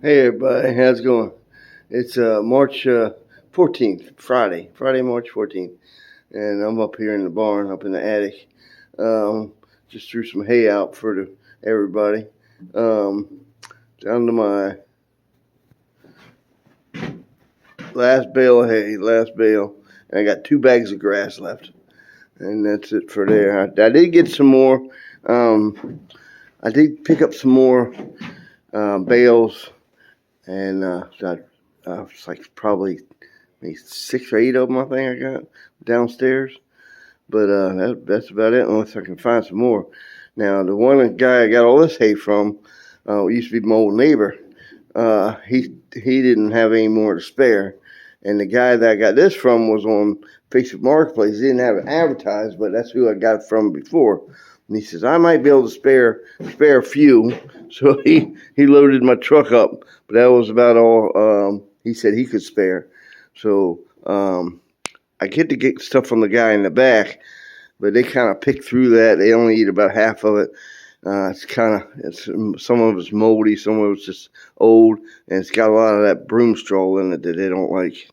Hey everybody, how's it going? It's March 14th, Friday, March 14th, and I'm up here in the barn, up in the attic. Just threw some hay out for everybody. Um, Down to my last bale of hay, last bale, and I got 2 bags of grass left, and that's it for there. I did get some more. I did pick up some more bales, and it's like probably maybe 6 or 8 of them I think I got downstairs. But that's about it unless I can find some more. Now the one guy I got all this hay from used to be my old neighbor. He didn't have any more to spare, and the guy that I got this from was on Facebook Marketplace. He didn't have it advertised, but that's who I got it from before. And he says I might be able to spare a few, so he loaded my truck up. But that was about all he said he could spare. So I get to get stuff from the guy in the back, but they kind of pick through that. They only eat about half of it. It's some of it's moldy, some of it's just old, and it's got a lot of that broom straw in it that they don't like.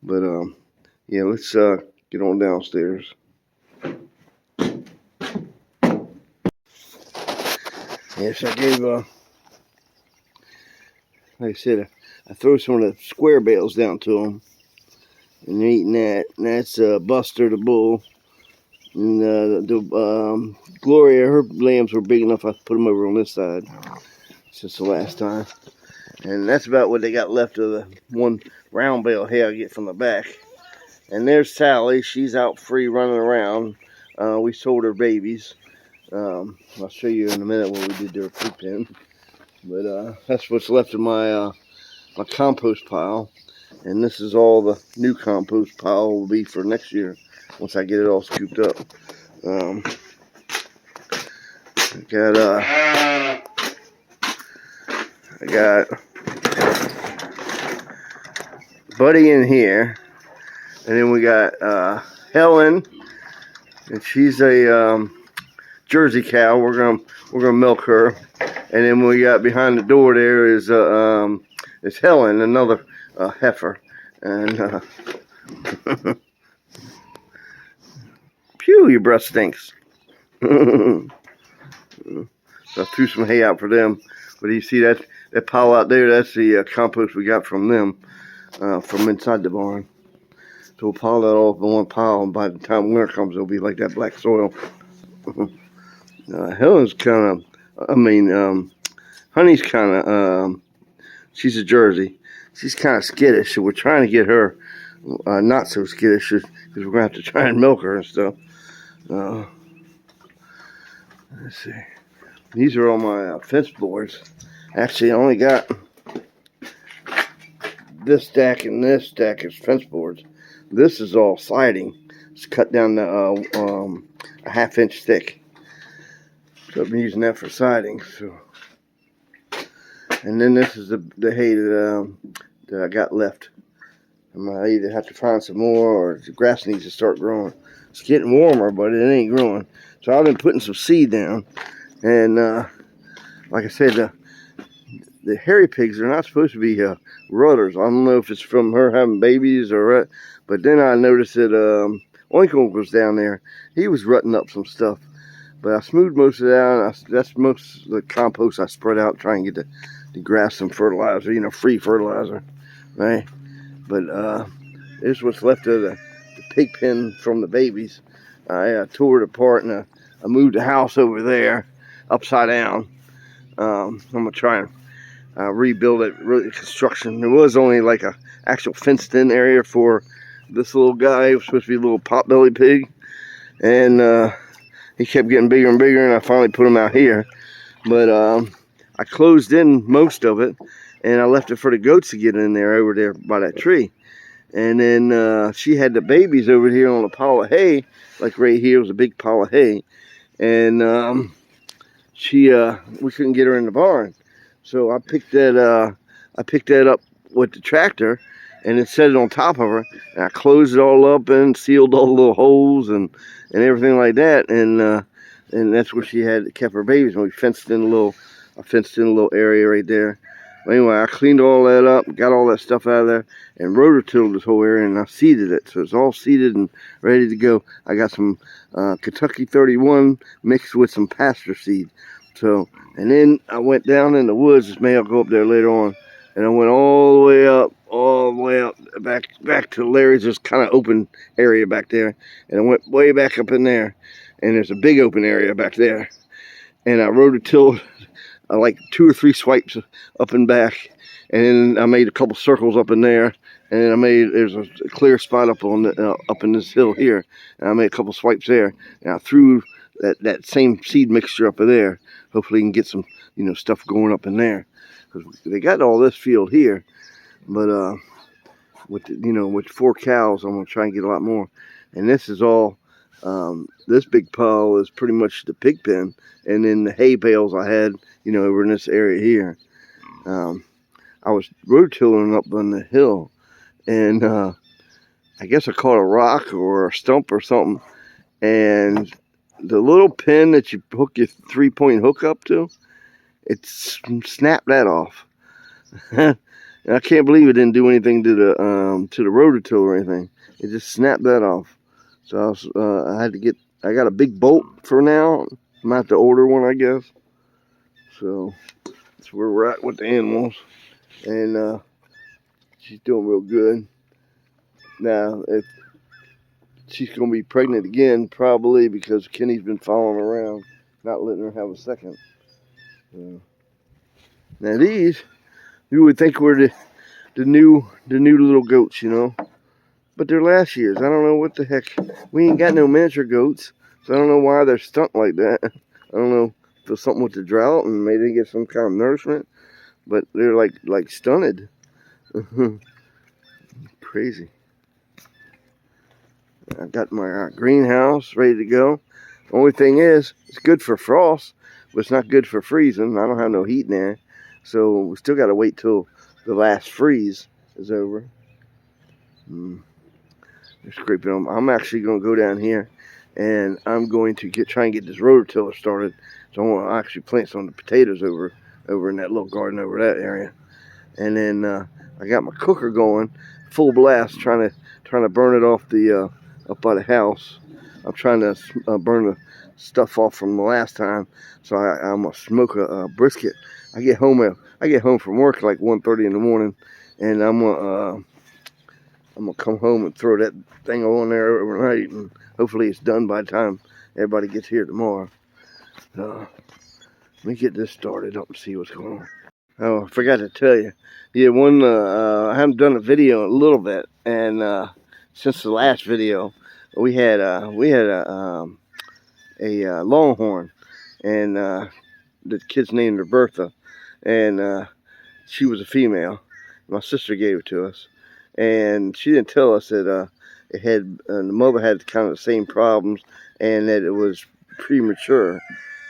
But yeah, let's get on downstairs. Yes, I gave like I said, I throw some of the square bales down to them, and they're eating that. And that's Buster the bull. And Gloria, her lambs were big enough I put them over on this side since the last time. And that's about what they got left of the one round bale hay I get from the back. And there's Sally. She's out free running around. We sold her babies. I'll show you in a minute what we did to her pigpen. But that's what's left of my my compost pile. And this is all the new compost pile will be for next year once I get it all scooped up. I got Buddy in here, and then we got Helen, and she's a Jersey cow. We're gonna milk her, and then we got behind the door there is Helen, another heifer, and phew, your breath stinks. So I threw some hay out for them, but you see that pile out there? That's the compost we got from them. From inside the barn. So we'll pile that all up in one pile, and by the time winter comes, it'll be like that black soil. Helen's kind of, Honey's kind of, she's a Jersey. She's kind of skittish, so we're trying to get her not so skittish because we're going to have to try and milk her and stuff. Let's see. These are all my fence boards. Actually, I only got this stack and this stack is fence boards. This is all siding. It's cut down to a half-inch thick. So I've been using that for siding. So, and then this is the hay that I got left. I might either have to find some more, or the grass needs to start growing. It's getting warmer, but it ain't growing. So I've been putting some seed down, and like I said, the hairy pigs are not supposed to be rudders. I don't know if it's from her having babies or what, but then I noticed that Oink was down there. He was rutting up some stuff, but I smoothed most of it out. That's most of the compost I spread out, trying to get the grass some fertilizer, free fertilizer, right? But this is what's left of the pig pen from the babies. I tore it apart, and I moved the house over there upside down. I'm gonna try and rebuild it, really construction. There was only like a actual fenced in area for this little guy. It was supposed to be a little potbelly pig, and he kept getting bigger and bigger, and I finally put him out here. But I closed in most of it, and I left it for the goats to get in there over there by that tree. And then she had the babies over here on a pile of hay, like right here was a big pile of hay, and we couldn't get her in the barn. So I picked that up with the tractor, and then set it on top of her, and I closed it all up and sealed all the little holes and everything like that, and that's where she kept her babies. And we fenced in a little area right there. But anyway, I cleaned all that up, got all that stuff out of there, and rototilled this whole area, and I seeded it. So it's all seeded and ready to go. I got some Kentucky 31 mixed with some pasture seed. So, and then I went down in the woods. This may I'll go up there later on. And I went all the way up, back to Larry's just kind of open area back there. And I went way back up in there. And there's a big open area back there. And I rototilled like 2 or 3 swipes up and back. And then I made a couple circles up in there. And then there's a clear spot up on up in this hill here. And I made a couple swipes there. And I threw that same seed mixture up in there. Hopefully you can get some, stuff going up in there. Because they got all this field here, but with 4 cows, I'm gonna try and get a lot more. And this is all. This big pile is pretty much the pig pen, and then the hay bales I had, over in this area here. I was rototilling up on the hill, and I guess I caught a rock or a stump or something, and the little pin that you hook your 3-point hook up to. It snapped that off. I can't believe it didn't do anything to the rototiller or anything. It just snapped that off. So I got a big bolt for now. I'm have to order one, I guess. So that's where we're at with the animals, and she's doing real good. Now, if she's gonna be pregnant again, probably because Kenny's been following around, not letting her have a second. Now these, you would think were the new little goats, but they're last year's. I don't know what the heck. We ain't got no miniature goats, so I don't know why they're stunt like that. I don't know if it's something with the drought and maybe they get some kind of nourishment, but they're like stunted. Crazy. I got my greenhouse ready to go. Only thing is, it's good for frost. But it's not good for freezing. I don't have no heat in there. So we still got to wait till the last freeze is over. They're scraping them. I'm actually going to go down here and I'm going to try and get this rototiller started. So I want to actually plant some of the potatoes over in that little garden over that area. And then I got my cooker going, full blast, trying to burn it off the up by the house. I'm trying to burn the stuff off from the last time, so I'm gonna smoke a brisket. I get home from work like 1:30 in the morning, and I'm gonna come home and throw that thing on there overnight, and hopefully it's done by the time everybody gets here tomorrow. Let me get this started up and see what's going on. Oh, I forgot to tell you. Yeah, I haven't done a video in a little bit, and since the last video, we had a longhorn, and the kid's named her Bertha, and she was a female. My sister gave it to us, and she didn't tell us that the mother had kind of the same problems, and that it was premature.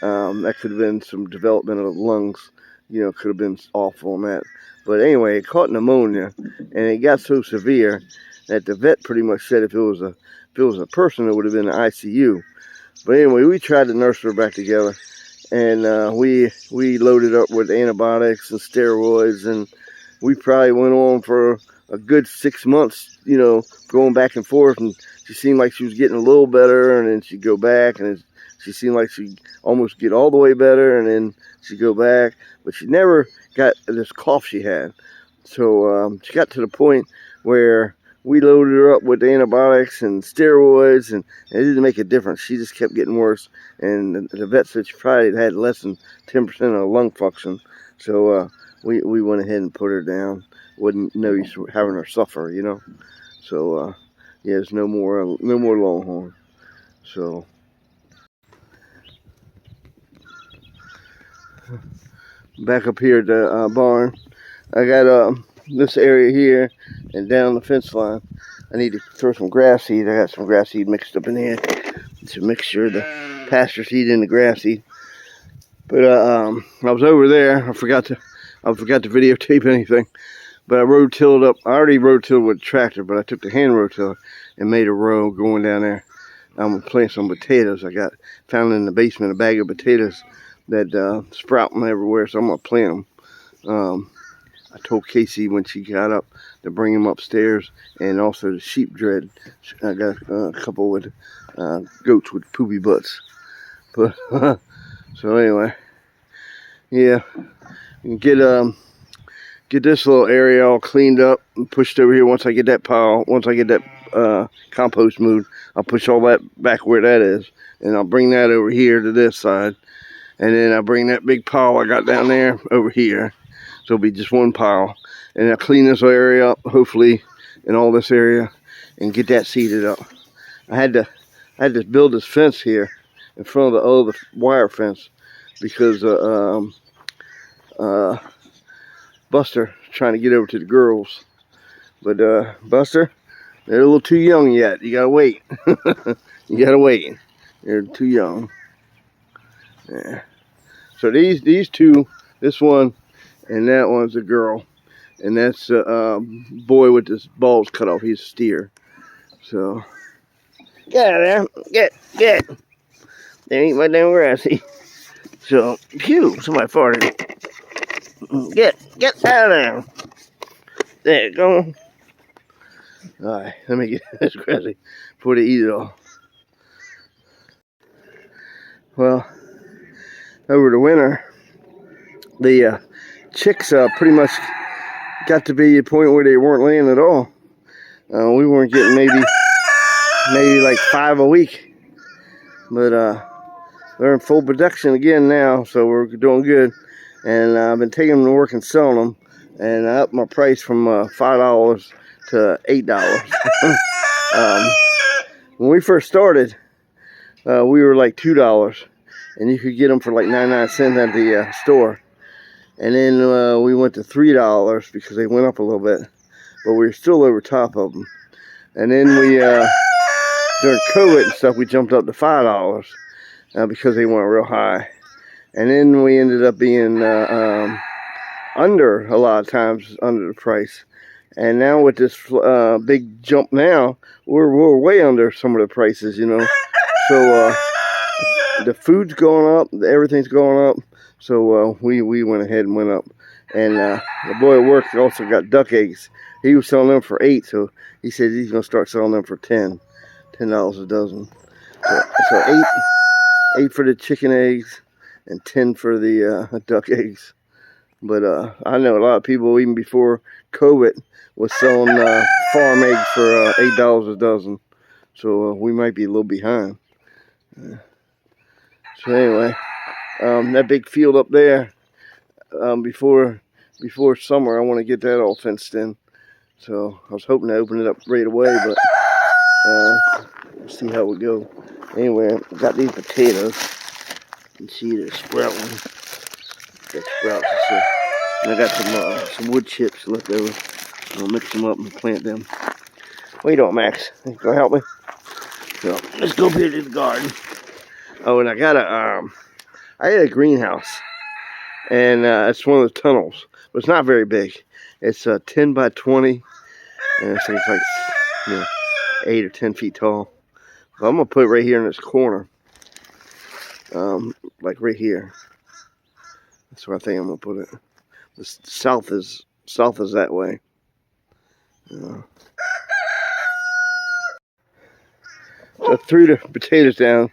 That could have been some development of the lungs, could have been awful on that. But anyway, it caught pneumonia, and it got so severe that the vet pretty much said if it was a person, it would have been an ICU. But anyway, we tried to nurse her back together, and we loaded up with antibiotics and steroids, and we probably went on for a good 6 months, going back and forth, and she seemed like she was getting a little better, and then she'd go back, and she seemed like she'd almost get all the way better, and then she'd go back, but she never got this cough she had. So she got to the point where we loaded her up with antibiotics and steroids, and it didn't make a difference. She just kept getting worse, and the vet said she probably had less than 10% of lung function. So we went ahead and put her down. Wasn't no use having her suffer, So yeah, there's no more longhorn. So back up here at the barn, I got this area here and down the fence line. I need to throw some grass seed. I got some grass seed mixed up in here. It's a mixture of the pasture seed and the grass seed. But I was over there. I forgot to videotape anything. But I rototilled up. I already rototilled with a tractor, but I took the hand rototiller and made a row going down there. I'm gonna plant some potatoes. I found in the basement a bag of potatoes that sprouting everywhere, so I'm gonna plant them. I told Casey when she got up to bring him upstairs, and also the sheep dread. I got a couple with goats with poopy butts. But so anyway, yeah, get this little area all cleaned up and pushed over here. Once I get that compost moved, I'll push all that back where that is, and I'll bring that over here to this side, and then I'll bring that big pile I got down there over here. So it'll be just one pile, and I'll clean this area up, hopefully, in all this area, and get that seeded up. I had to build this fence here in front of the other wire fence because Buster trying to get over to the girls, but Buster, they're a little too young yet. You gotta wait. You gotta wait. They're too young. Yeah. So these two, this one and that one's a girl, and that's a boy with his balls cut off. He's a steer. So get out of there. Get. They ain't my damn grassy. So phew, somebody farted. Get out of there. There you go. Alright, let me get this grassy before they eat it all. Well, over the winter, the chicks pretty much got to be a point where they weren't laying at all. We weren't getting maybe like 5 a week, but they're in full production again now, so we're doing good. And I've been taking them to work and selling them, and I upped my price from $5 to $8. When we first started, we were like $2, and you could get them for like 99 cents at the store. And then we went to $3 because they went up a little bit, but we were still over top of them. And then we, during COVID and stuff, we jumped up to $5 because they went real high. And then we ended up being under, a lot of times, under the price. And now with this big jump now, we're way under some of the prices, you know. So the food's going up, everything's going up. So we went ahead and went up. And the boy at work also got duck eggs. He was selling them for $8, so he said he's going to start selling them for $10 a dozen. So eight for the chicken eggs and 10 for the duck eggs. But I know a lot of people, even before COVID, was selling farm eggs for $8 a dozen. So we might be a little behind. So anyway, that big field up there, before summer, I want to get that all fenced in. So I was hoping to open it up right away, but we'll see how it go. Anyway, I got these potatoes. You can see they're sprouting. Got sprouts. And I got some wood chips left over. I'll mix them up and plant them. What you doing, Max? You gonna help me? So let's go up here to the garden. Oh, and I got I had a greenhouse, and it's one of the tunnels, but it's not very big. It's 10 by 20, and it's like 8 or 10 feet tall. So I'm gonna put it right here in this corner, like right here. That's where I think I'm gonna put it. The south is that way. So I threw the potatoes down,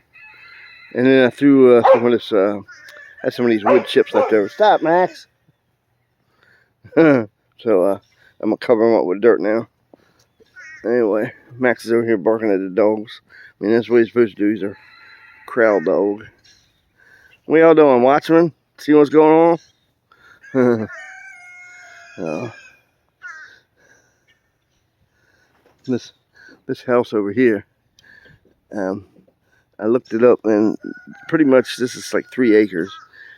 and then I threw some of this. Had some of these wood chips left over. Stop, Max. So I'm gonna cover them up with dirt now. Anyway, Max is over here barking at the dogs. I mean, that's what he's supposed to do. He's a crowd dog. What y'all doing? Watching him? See what's going on? This house over here, I looked it up, and pretty much this is like 3 acres.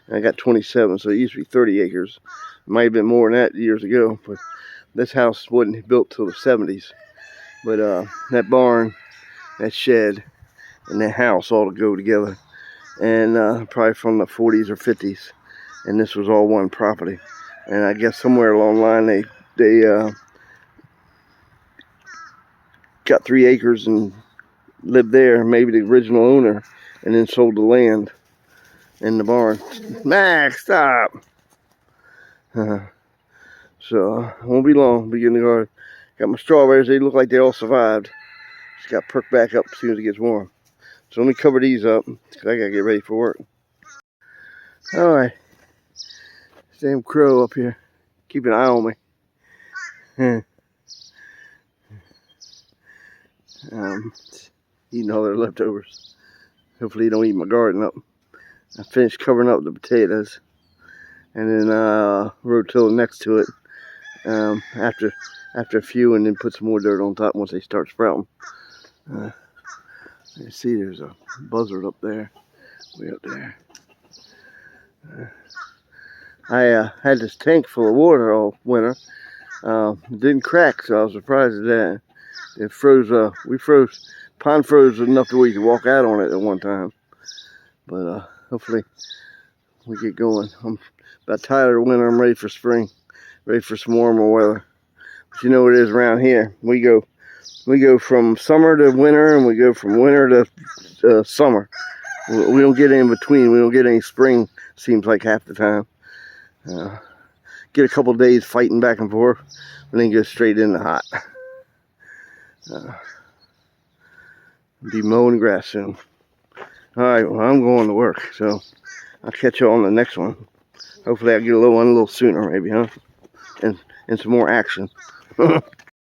And I got 27, so it used to be 30 acres. It might have been more than that years ago, but this house wasn't built till the 70s. But that barn, that shed, and that house all to go together, and probably from the 40s or 50s. And this was all one property. And I guess somewhere along the line they got 3 acres and lived there, maybe the original owner, and then sold the land in the barn. Max, stop. So it won't be long. Be in the garden. Got my strawberries. They look like they all survived. Just got perked back up as soon as it gets warm. So let me cover these up because I gotta get ready for work. All right. Damn crow up here. Keep an eye on me. Eating all their leftovers. Hopefully he don't eat my garden up. I finished covering up the potatoes. And then rototiller next to it after a few, and then put some more dirt on top once they start sprouting. You see there's a buzzard up there, way up there. I had this tank full of water all winter. It didn't crack, so I was surprised at that. It froze. Pond froze enough to where you could walk out on it at one time. But hopefully we get going. I'm about tired of winter. I'm ready for spring, ready for some warmer weather. But you know what it is around here. We go from summer to winter, and we go from winter to summer. We don't get in between. We don't get any spring. Seems like half the time. Get a couple days fighting back and forth, and then go straight into hot. Be mowing grass soon. All right, well, I'm going to work, so I'll catch you on the next one. Hopefully I'll get one a little sooner, maybe, huh? And some more action.